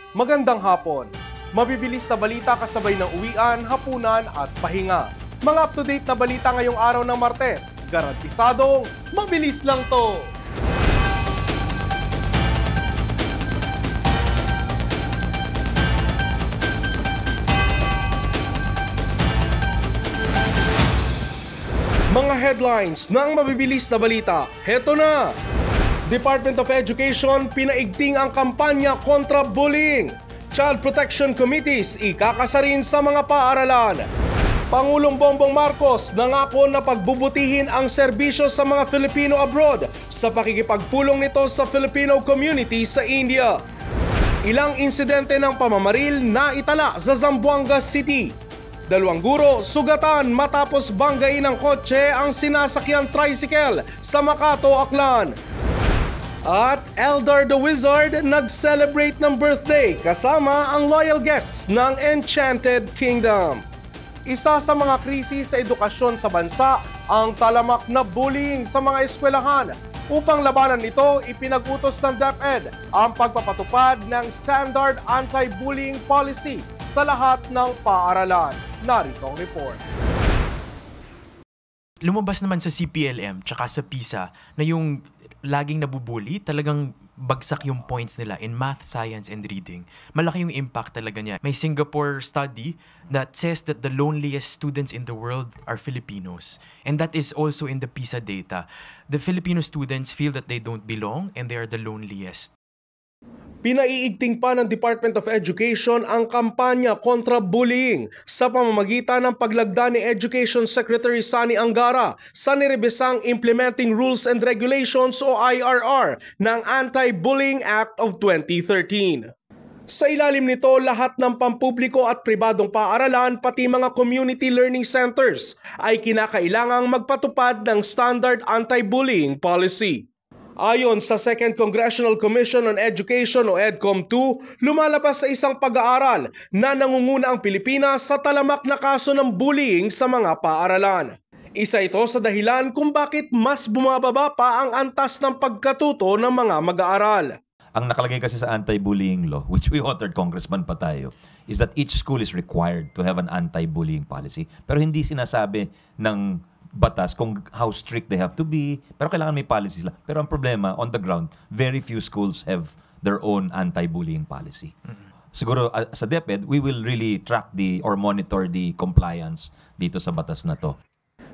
Magandang hapon. Mabibilis na balita kasabay ng uwian, hapunan at pahinga. Mga up-to-date na balita ngayong araw ng Martes. Garantisadong mabilis lang to! Mga headlines ng mabibilis na balita. Heto na! Department of Education pinaigting ang kampanya kontra bullying. Child Protection Committees ikakasarin sa mga paaralan. Pangulong Bongbong Marcos nangako na pagbubutihin ang serbisyo sa mga Filipino abroad sa pakikipagpulong nito sa Filipino community sa India. Ilang insidente ng pamamaril na itala sa Zamboanga City. 2 guro sugatan matapos banggain ng kotse ang sinasakyang tricycle sa Makato, Aklan. At Eldar the Wizard nag-celebrate ng birthday kasama ang loyal guests ng Enchanted Kingdom. Isa sa mga krisis sa edukasyon sa bansa ang talamak na bullying sa mga eskwelahan. Upang labanan ito, ipinag-utos ng DepEd ang pagpapatupad ng Standard Anti-Bullying Policy sa lahat ng paaralan. Narito ang report. Lumabas naman sa CPLM tsaka sa PISA na yung laging nabubully, talagang bagsak yung points nila in math, science, and reading. Malaki yung impact talaga niya. May Singapore study that says that the loneliest students in the world are Filipinos. And that is also in the PISA data. The Filipino students feel that they don't belong and they are the loneliest. Pinaiigting pa ng Department of Education ang kampanya kontra bullying sa pamamagitan ng paglagda ni Education Secretary Sani Angara sa nirebisang Implementing Rules and Regulations o IRR ng Anti-Bullying Act of 2013. Sa ilalim nito, lahat ng pampubliko at pribadong paaralan pati mga community learning centers ay kinakailangang magpatupad ng Standard Anti-Bullying Policy. Ayon sa Second Congressional Commission on Education o EDCOM-2, lumalabas sa isang pag-aaral na nangunguna ang Pilipinas sa talamak na kaso ng bullying sa mga paaralan. Isa ito sa dahilan kung bakit mas bumababa pa ang antas ng pagkatuto ng mga mag-aaral. Ang nakalagay kasi sa anti-bullying law, which we authored, Congressman Patayo, is that each school is required to have an anti-bullying policy. Pero hindi sinasabi ng batas kung how strict they have to be, pero kailangan may policy sila. Pero ang problema, on the ground, very few schools have their own anti-bullying policy. Siguro sa DepEd, we will really track or monitor the compliance dito sa batas na to.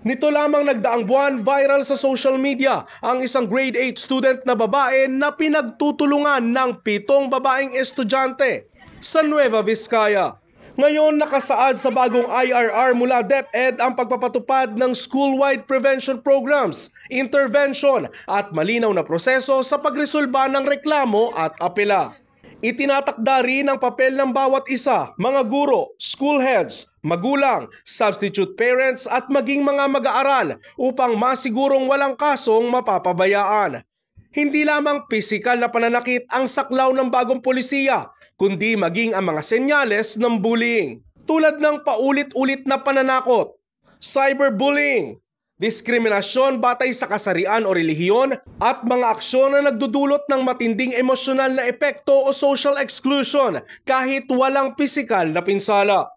Nito lamang nagdaang buwan, viral sa social media ang isang grade 8 student na babae na pinagtutulungan ng 7 babaeng estudyante sa Nueva Vizcaya. Ngayon nakasaad sa bagong IRR mula DepEd ang pagpapatupad ng school-wide prevention programs, intervention at malinaw na proseso sa pagresolba ng reklamo at apela. Itinatakda rin ang papel ng bawat isa, mga guro, school heads, magulang, substitute parents at maging mga mag-aaral upang masigurong walang kasong mapapabayaan. Hindi lamang pisikal na pananakit ang saklaw ng bagong polisiya, kundi maging ang mga senyales ng bullying. Tulad ng paulit-ulit na pananakot, cyberbullying, diskriminasyon batay sa kasarian o relihiyon, at mga aksyon na nagdudulot ng matinding emosyonal na epekto o social exclusion kahit walang pisikal na pinsala.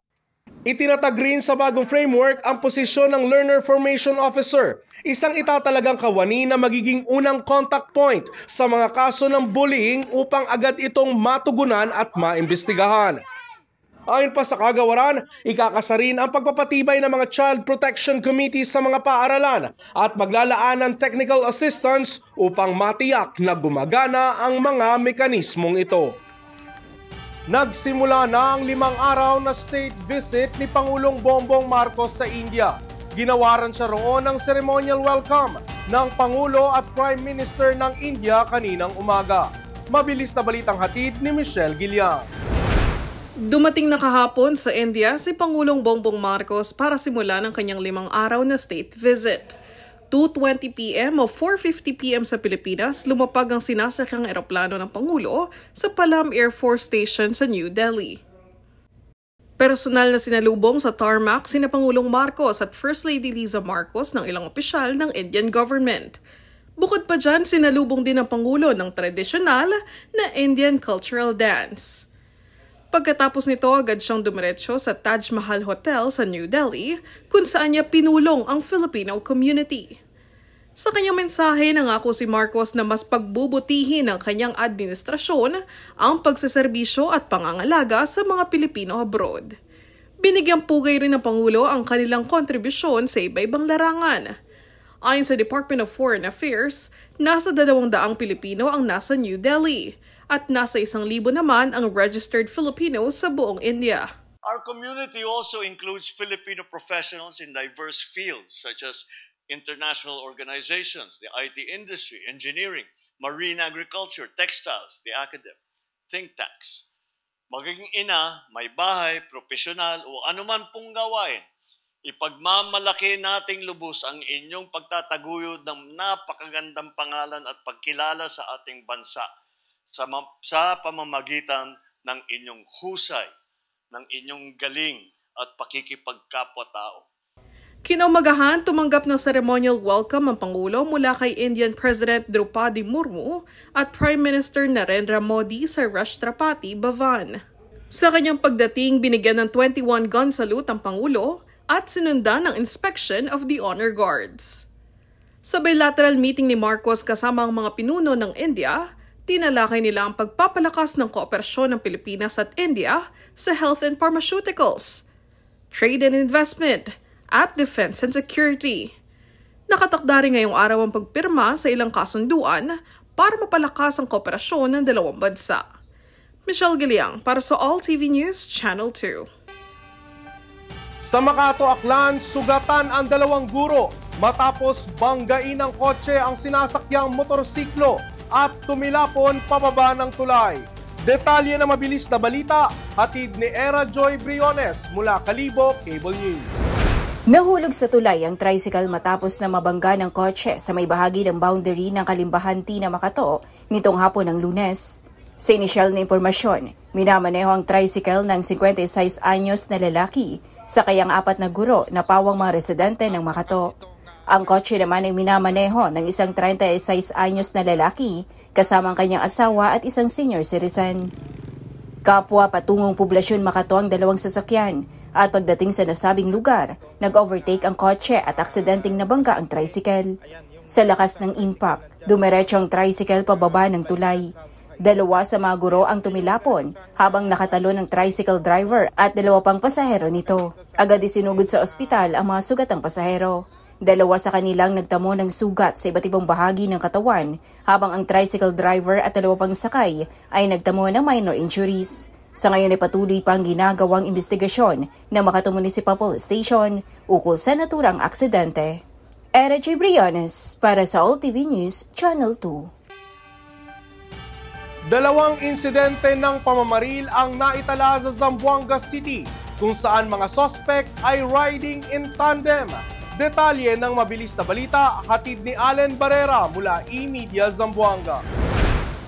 Itinatag rin sa bagong framework ang posisyon ng Learner Formation Officer, isang itatalagang kawani na magiging unang contact point sa mga kaso ng bullying upang agad itong matugunan at maimbestigahan. Ayon pa sa kagawaran, ikakasarin ang pagpapatibay ng mga Child Protection Committees sa mga paaralan at maglalaan ng technical assistance upang matiyak na gumagana ang mga mekanismong ito. Nagsimula na ang 5 araw na state visit ni Pangulong Bongbong Marcos sa India. Ginawaran siya roon ng ceremonial welcome ng Pangulo at Prime Minister ng India kaninang umaga. Mabilis na balitang hatid ni Michelle Gillian. Dumating na kahapon sa India si Pangulong Bongbong Marcos para simula ng kanyang 5 araw na state visit. 2:20 p.m. o 4:50 p.m. sa Pilipinas, lumapag ang sinasakyang eroplano ng Pangulo sa Palam Air Force Station sa New Delhi. Personal na sinalubong sa tarmac sina Pangulong Marcos at First Lady Liza Marcos ng ilang opisyal ng Indian government. Bukod pa dyan, sinalubong din ng Pangulo ng tradisyonal na Indian cultural dance. Pagkatapos nito, agad siyang dumiretso sa Taj Mahal Hotel sa New Delhi, kung saan niya pinulong ang Filipino community. Sa kanyang mensahe, nangako si Marcos na mas pagbubutihin ng kanyang administrasyon ang pagseserbisyo at pangangalaga sa mga Pilipino abroad. Binigyang pugay rin ng Pangulo ang kanilang kontribusyon sa iba-ibang larangan. Ayon sa Department of Foreign Affairs, nasa 200 Pilipino ang nasa New Delhi at nasa 1,000 naman ang registered Filipinos sa buong India. Our community also includes Filipino professionals in diverse fields such as international organizations, the IT industry, engineering, marine agriculture, textiles, the academic, think tanks. Magiging ina, may bahay, profesional o anuman pong gawain, ipagmamalaki nating lubos ang inyong pagtataguyod ng napakagandang pangalan at pagkilala sa ating bansa sa pamamagitan ng inyong husay, ng inyong galing at pakikipagkapwa-tao. Kinaumagahan, tumanggap ng ceremonial welcome ang Pangulo mula kay Indian President Draupadi Murmu at Prime Minister Narendra Modi sa Rashtrapati Bhavan. Sa kanyang pagdating, binigyan ng 21 gun salute ang Pangulo at sinundan ng inspection of the honor guards. Sa bilateral meeting ni Marcos kasama ang mga pinuno ng India, tinalakay nila ang pagpapalakas ng kooperasyon ng Pilipinas at India sa health and pharmaceuticals, trade and investment, at defense and security. Nakatakda rin ngayong araw ang pagpirma sa ilang kasunduan para mapalakas ang kooperasyon ng dalawang bansa. Michelle Giliang para sa All TV News Channel 2. Sa Makato, Aklan, sugatan ang 2 guro matapos banggain ng kotse ang sinasakyang motorsiklo at tumilapon pababa ng tulay. Detalye na mabilis na balita, hatid ni Era Joy Briones mula Kalibo Cable News. Nahulog sa tulay ang tricycle matapos na mabangga ng kotse sa may bahagi ng boundary ng Kalimbahan, Tina, Makato nitong hapon ng Lunes. Sa inisyal na impormasyon, minamaneho ang tricycle ng 56 anyos na lalaki, sakay ang 4 na guro na pawang mga residente ng Makato. Ang kotse naman ay minamaneho ng isang 36 anyos na lalaki kasama ang kanyang asawa at isang senior citizen. Kapwa patungong poblasyon Makato ang 2 sasakyan at pagdating sa nasabing lugar, nag-overtake ang kotse at aksidenteng nabangga ang tricycle. Sa lakas ng impact, dumiretso ang tricycle pababa ng tulay. 2 sa mga guro ang tumilapon habang nakatalon ng tricycle driver at 2 pang pasahero nito. Agad isinugod sa ospital ang mga sugatang pasahero. 2 sa kanilang nagtamo ng sugat sa iba't ibang bahagi ng katawan, habang ang tricycle driver at 2 pang sakay ay nagtamo ng minor injuries. Sa ngayon ay patuloy pang ginagawang investigasyon ng Makato Municipal Police Station ukol sa naturang aksidente. Era J. Briones para sa All TV News Channel 2. 2 insidente ng pamamaril ang naitala sa Zamboanga City, kung saan mga suspect ay riding in tandem. Detalye ng mabilis na balita, hatid ni Allen Barrera mula E-Media Zamboanga.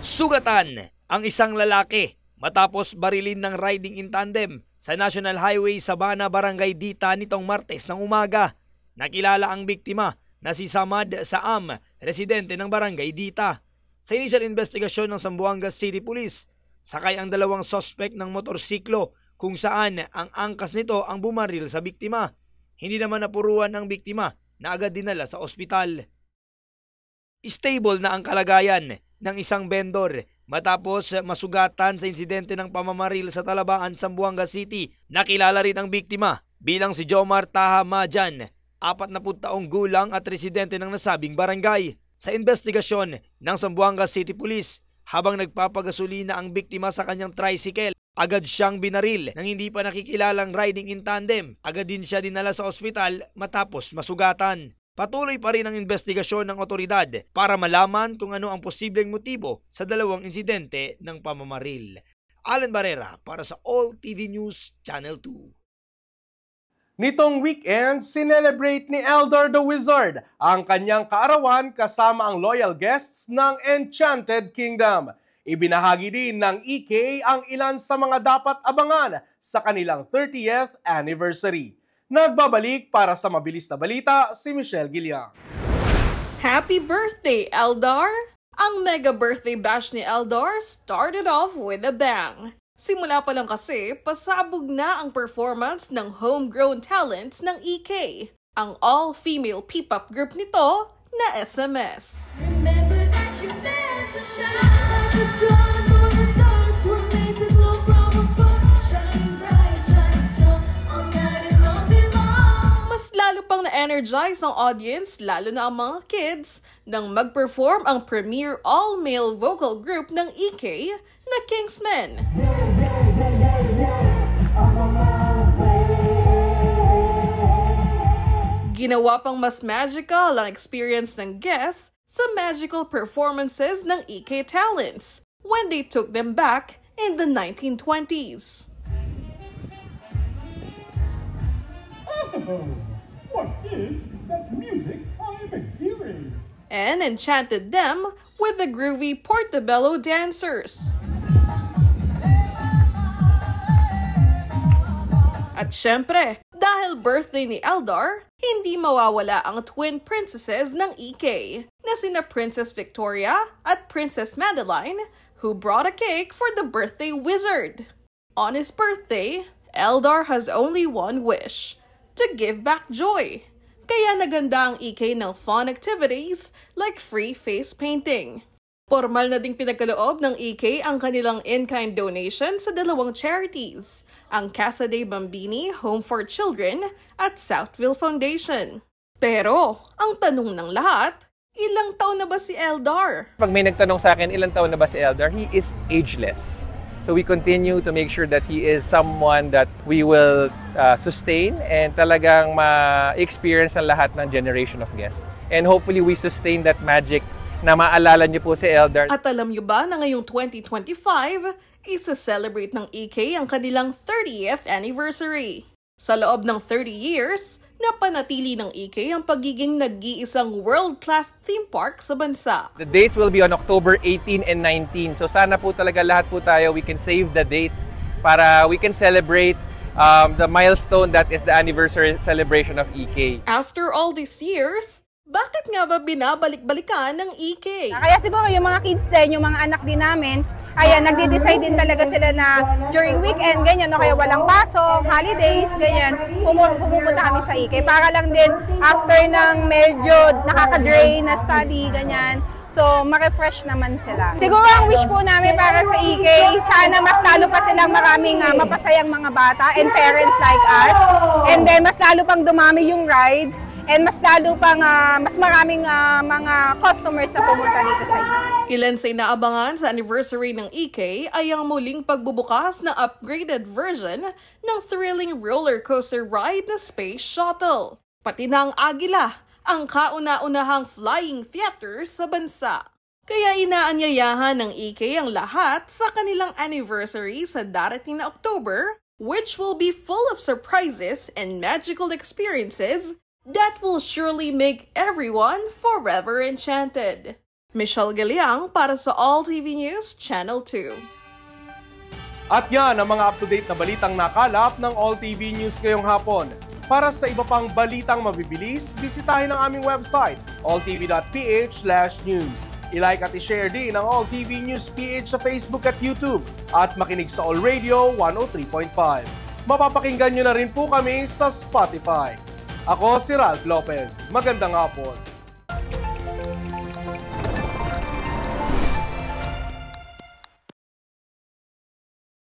Sugatan ang isang lalaki matapos barilin ng riding in tandem sa National Highway Sabana, Barangay Dita nitong Martes ng umaga. Nakilala ang biktima na si Samad Saam, residente ng Barangay Dita. Sa initial investigasyon ng Zamboanga City Police, sakay ang 2 suspect ng motorsiklo kung saan ang angkas nito ang bumaril sa biktima. Hindi naman napuruan ang biktima na agad dinala sa ospital. Stable na ang kalagayan ng isang vendor matapos masugatan sa insidente ng pamamaril sa Talabaan, Zamboanga City. Nakilala rin ang biktima bilang si Jomar Taha Majan, 40 taong gulang at residente ng nasabing barangay. Sa investigasyon ng Zamboanga City Police, habang nagpapagasolina ang biktima sa kanyang tricycle, agad siyang binaril ng hindi pa nakikilalang riding in tandem. Agad din siya dinala sa ospital matapos masugatan. Patuloy pa rin ang investigasyon ng otoridad para malaman kung ano ang posibleng motibo sa 2 insidente ng pamamaril. Allen Barrera para sa All TV News Channel 2. Nitong weekend, sinelebrate ni Eldar the Wizard ang kanyang kaarawan kasama ang loyal guests ng Enchanted Kingdom. Ibinahagi din ng EK ang ilan sa mga dapat abangan sa kanilang 30th anniversary. Nagbabalik para sa mabilis na balita si Michelle Giliang. Happy birthday, Eldar! Ang mega birthday bash ni Eldar started off with a bang. Simula pa lang kasi, pasabog na ang performance ng homegrown talents ng EK, ang all-female P-pop group nito na SMS. Remember that you meant to shine. The sun for the stars were made to glow from above. Shining bright, shining strong, all night and all day long. Mas lalo pang na-energize ang audience, lalo na ang mga kids, nang mag-perform ang premier all-male vocal group ng EK na Kingsmen. Ginawa pang mas magical ang experience ng guests sa magical performances ng EK talents when they took them back in the 1920s. Oh, what is that music I'm hearing? And enchanted them with the groovy Portobello dancers. At syempre, dahil birthday ni Eldar, hindi mawawala ang twin princesses ng EK na sina Princess Victoria at Princess Madeline, who brought a cake for the birthday wizard. On his birthday, Eldar has only one wish: to give back joy. Kaya naganda ang EK ng fun activities like free face painting. Formal na ding pinagkaloob ng EK ang kanilang in-kind donation sa dalawang charities, ang Casa dei Bambini Home for Children at Southville Foundation. Pero, ang tanong ng lahat, ilang taon na ba si Eldar? Pag may nagtanong sa akin, ilang taon na ba si Eldar, he is ageless. So we continue to make sure that he is someone that we will sustain and talagang ma-experience ang lahat ng generation of guests. And hopefully we sustain that magic na maalala niyo po si Eldar. At alam niyo ba na ngayong 2025, isa-celebrate ng EK ang kanilang 30th anniversary. Sa loob ng 30 years, napanatili ng EK ang pagiging nag-iisang world-class theme park sa bansa. The dates will be on October 18 and 19. So sana po talaga lahat po tayo, we can save the date para we can celebrate the milestone that is the anniversary celebration of EK. After all these years, bakit nga ba binabalik-balikan ng EK? Kaya siguro yung mga kids din, yung mga anak din namin, ayan, nagde-decide din talaga sila na during weekend, ganyan, no, kaya walang pasok, holidays, ganyan, pumupunta kami sa EK. Para lang din, after ng medyo nakaka-drain na study, ganyan, so ma-refresh naman sila. Siguro ang wish po namin para sa EK, sana mas lalo pa silang maraming mapasayang mga bata and parents like us. And then mas lalo pang dumami yung rides and mas lalo pang mas maraming mga customers na pumunta dito sa EK. Ilan sa inaabangan sa anniversary ng EK ay ang muling pagbubukas na upgraded version ng thrilling roller coaster ride na Space Shuttle. Pati na ang Agila, ang kauna-unahang flying theater sa bansa. Kaya inaanyayahan ng EK ang lahat sa kanilang anniversary sa darating na October, which will be full of surprises and magical experiences that will surely make everyone forever enchanted. Michelle Galiang para sa All TV News Channel 2. At yan ang mga up-to-date na balitang nakalap ng All TV News ngayong hapon. Para sa iba pang balitang mabibilis, bisitahin ang aming website, alltv.ph/news. I-like at i-share din ang All TV News PH sa Facebook at YouTube at makinig sa All Radio 103.5. Mapapakinggan nyo na rin po kami sa Spotify. Ako si Ralph Lopez. Magandang hapon.